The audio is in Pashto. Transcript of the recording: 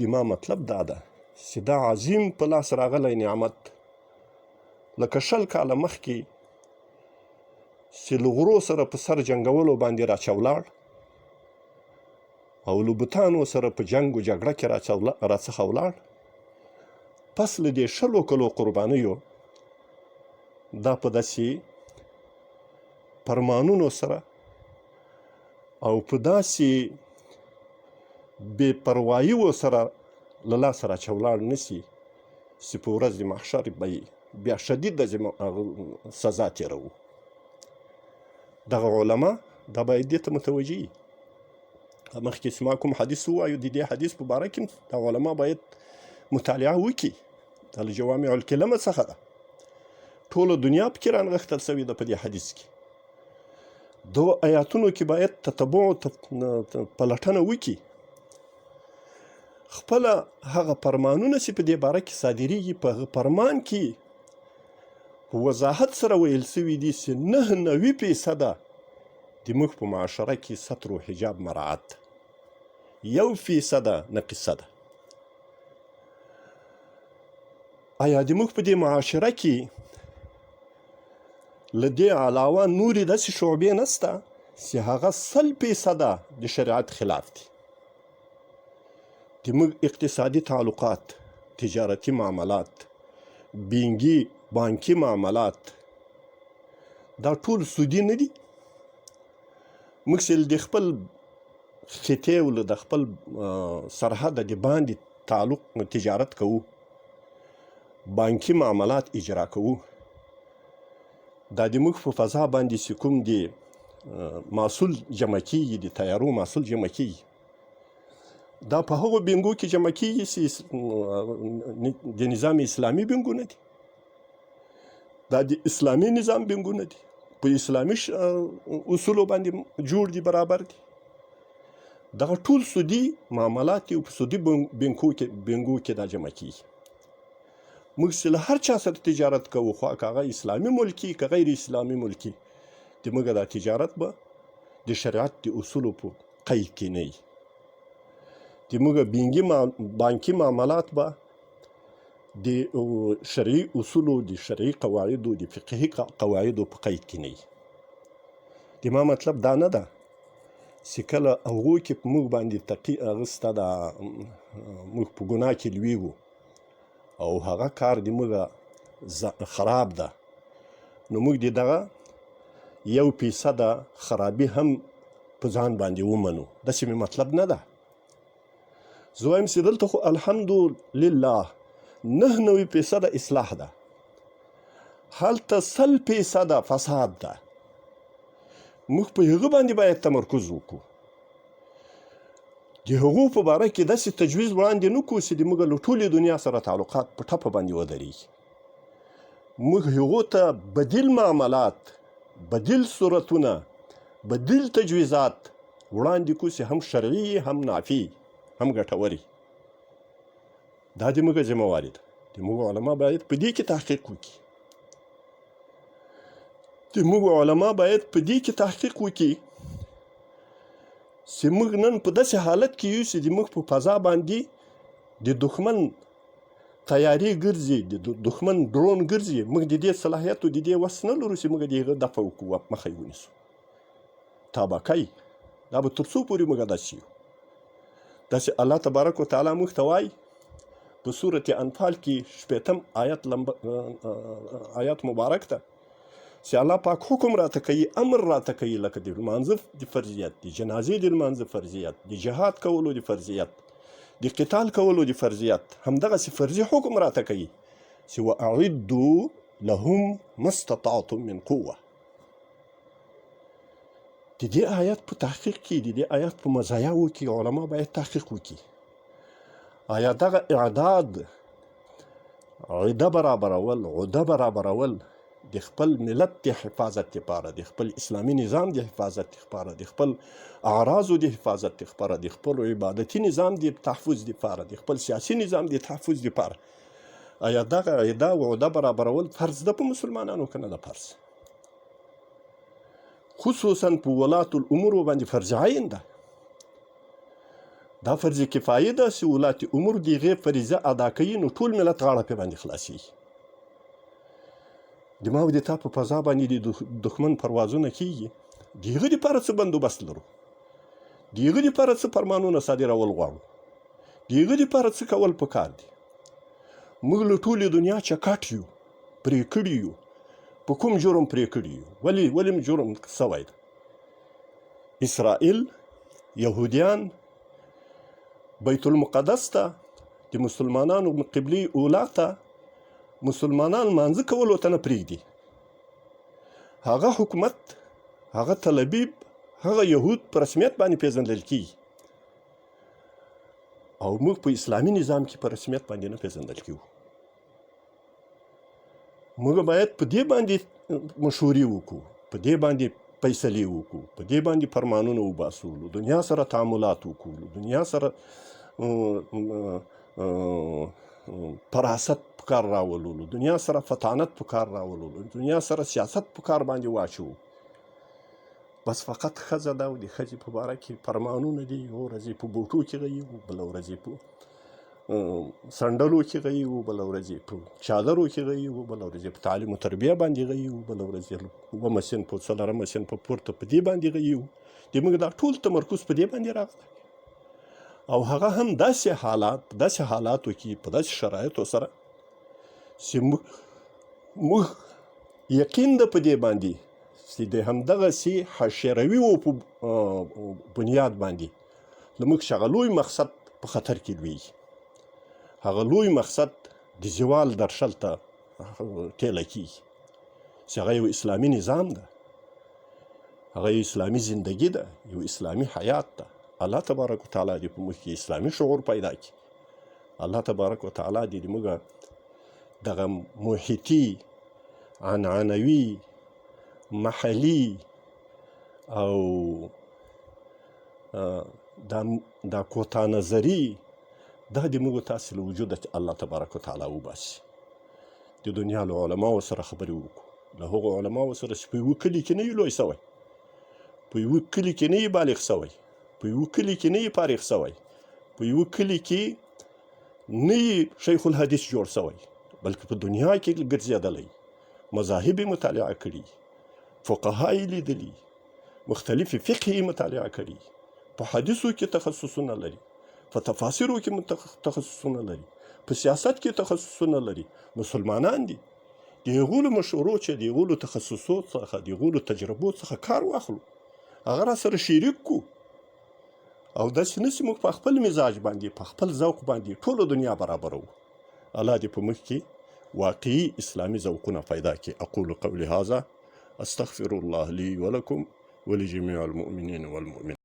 زما مطلب دا ده چې دا عظیم په لاس راغلی نعمت لکه 20 کاله مخکې چې له غرو سره په سر جنګولو باندې راچولاړ او له بوتانو سره په جنګ و جګړه کې راڅخه ولاړ، پس له دې 20 کلو قربانیو دا په داسې فرمانونو سره او په داسې بې پرواییو سره له لاسه راچولاړ نسي چې په ورځ د محشر به یې بیا شدیده سزا تېروو. دغه علما دا باید دې ته متوجه وي. مخکې چې ما کوم حدیث ووایو د دې حدیث په باره کې دا علما باید مطالعه وکړي. دا له جوامع الکلمه څخه ده، ټوله دنیا پکې رانغښتل سوې ده په دې حدیث کې. دو آیاتونو کې باید تتبع پلټنه وکړي، خپله هغه فرمانونه چې په دې باره کې صادریږي په هغه فرمان کې په وضاحت سره ویل سوي دي چې 99% زموږ په معاشره کې ستر و حجاب مراعات، 1% نقصه ده. آیا زموږ په دې معاشره کې له دې علاوه نورې داسې شعبې نشته چې هغه 100% د شریعت خلاف دي؟ زموږ اقتصادي تعلقات، تجارتي معاملات، بانکي معاملات دا ټول سودي نه دي؟ موږ چې د خپل خطې او د خپل سرحد د باندې تعلق تجارت کوو، بانکي معاملات اجرا کوو، دا زموږ په فضا باندې چې کوم د محصول جمع کیږي، د تیارو محصول جمع کیږي، دا په هغو بینګو کې جمع کیږي چې د نظام اسلامي بینګونه دي، دا د اسلامي نظام بینګونه دي، په اسلامي اصولو باندې جوړ دي، برابر دي. دغه ټول سودي معاملات دي او په سودي بینګو کې دا جمع کیږي. موږ چې له هر چا سره تجارت کوو، خو که هغه اسلامي ملکي که غیر اسلامي ملکي، زموږ دا تجارت به د شریعت د اصولو په قید کې نه وي. زموږ بانکي معاملات به د شرعي اصولو، د شرعي قواعدو، د فقهي قواعدو په قید کې نه وي. زما مطلب دا نه ده چې کله هغو کې په موږ باندې تقي اغسته ده، موږ په ګناه کې لویږو او هغه کار د موږ خراب ده، نو موږ د دغه 1% خرابي هم په ځان باندې ومنو. داسې مې مطلب نه ده. زه وایم چې دلته خو الحمدلله 99% اصلاح ده، هلته 100% فساد ده. موږ په هغه باندې باید تمرکز وکړو، د هغو په باره کې داسې تجویز وړاندې نه کړو چې زموږ له ټولې دنیا سره تعلقات په ټپه باندې ودرېږي. موږ هغو ته بدیل معاملات، بدیل صورتونه، بدیل تجویزات وړاندې کړو چې هم شرعي هم نافي هم ګټوري. دا زموږ ذمهواري ده. زموږ علما باید په دې کې تحقیق وکړي. زموږ علما باید په دې کې تحقیق وکړي چې موږ نن په داسې حالت کې یو چې زموږ په فضا باندې د دښمن تیارې ګرځي، د دښمن ډرون ګرځي. موږ د دې صلاحیت او د دې وس نه لرو چې موږ د هغه دفع وکړو، مخه یې ونیسو. تاباکۍ دا به تر څو پورې موږ داسې یو؟ داسې الله تبارک وتعالی موږ ته وایي په سورة انفال کې 80 آیات مبارک ته چې الله پاک حکم راته کوي، امر راته کوي، لکه د لمانځه د فرضیت، د جنازې د لمانځه فرضیت، د جهاد کولو د فرضیت، د قتال کولو د فرضیت، همدغسې فرضي حکم راته کوي چې واعدوا لهم ما استطعتم من قوه. د دې آیات په تحقیق کې، د دې آیات په مزایاو کې علما باید تحقیق وکړي. آیا دغه اعداد، عده برابرول د خپل ملت د حفاظت لپاره، د خپل اسلامي نظام د حفاظت لپاره، د خپل اعراضو د حفاظت لپاره، د خپل عبادتي نظام د تحفظ لپاره، د خپل سیاسي نظام د تحفظ لپاره، آیا دغه عده و عده برابرول فرض ده په مسلمانانو که نه ده فرض؟ خصوصا په ولات الامور باندې فرض عین ده. دا فرض کفایه ده چې ولات امور د هغې فریضه ادا کوي، نو ټول ملت غاړه پرې باندې خلاصېږي. د ما او د تا په فضا باندې د دښمن پروازونه کېږي، د هغه دپاره څه بندوبست لرو، د هغه دپاره څه فرمانونه صادرول غواړو، د هغه دپاره څه کول پکار دي. موږ له ټولې دنیا چکاټ یو، پرې کړي یو. په کوم جرم پرې کړي یو؟ ولې جرم سوی ده؟ اسرائیل، یهودیان بیت المقدس ته، د مسلمانانو قبلې اولا ته مسلمانان لمانځه کولو ته نه پرېږدي. هغه حکومت، هغه تلبیب، هغه یهود په رسمیت باندې پیژندل کېږي، او موږ په اسلامي نظام کې په رسمیت باندې نه پیژندل کېږو. موږ باید په دې باندې مشورې وکړو، په دې باندې فیصلې وکړو، په دې باندې فرمانونه وباسو، له دنیا سره تعاملات وکړو، له دنیا سره فراست په کار راولو، له دنیا سره فطانت په کار راولو، له دنیا سره سیاست په کار باندې واچو. بس فقط ښځه ده او د ښځې په باره کې فرمانونه دي. یوه ورځ یې په بوټو کې غږیږو، بله ورځ یې په سنډلو کې غږیږو، بله ورځ یې په چادرو کې غږیږو، بله ورځ یې په تعلیم و تربیه باندې غږیږو، بله ورځ یې اوومه صنف او څلورمه صنف پورته په دې باندې غږیږو. د موږ دا ټول تمرکز په دې باندې راغلی، او هغه هم داسې حالاتو کې، په داسې شرایطو سره چې موږ یقین ده په دې باندې چې د همدغسې حشرویو په بنیاد باندې له موږ چې هغه لوی مقصد په خطر کې لویږي. هغه لوی مقصد د زوال درشل ته ټیله کېږي، چې هغه یو اسلامي نظام ده، هغه یو اسلامي زندگی ده، یو اسلامي حیات ده. الله تبارک وتعالی دې په موږ کې اسلامي شعور پیدا کړي. الله تبارک وتعالی دې موږ دغه محیطي، عنعنوي، محلي او دا کوتا نظري دا د موږ تاسې له وجوده الله تبارک وتعالی وباسي. د دنیا له علماو سره خبرې وکړو، له هغو علماو سره چې په یوه کلي کې نه وي لوی سوی، په یوه کلي کې نه یې بالغ سوی، په یوه کلي کې نه یې فارغ سوی، په یوه کلي کې نه یې شیخ الحدیث جوړ سوی، بلکې په دنیا کې ګرځېدلی، مذاهب یې مطالعه کړي، فقها یې لیدلي، مختلفې فقه یې مطالعه کړي، په حدیثو کې تخصصونه لري، په تفاسیرو کې تخصصونه لري، په سیاست کې تخصصونه لري. مسلمانان دي، د هغو له مشورو چې د هغو له تخصصو څخه، د هغو له تجربو څخه کار واخلو، هغه را سره شریک کړو، او داسې نه چې موږ په خپل مزاج باندې، په خپل ذوق باندې ټوله دنیا برابرو. الله دې په موږ کې واقعي اسلامي ذوقونه پیدا کړي. اقول قولي هذا استغفر الله لي ولكم ولجميع المؤمنين والمؤمنات.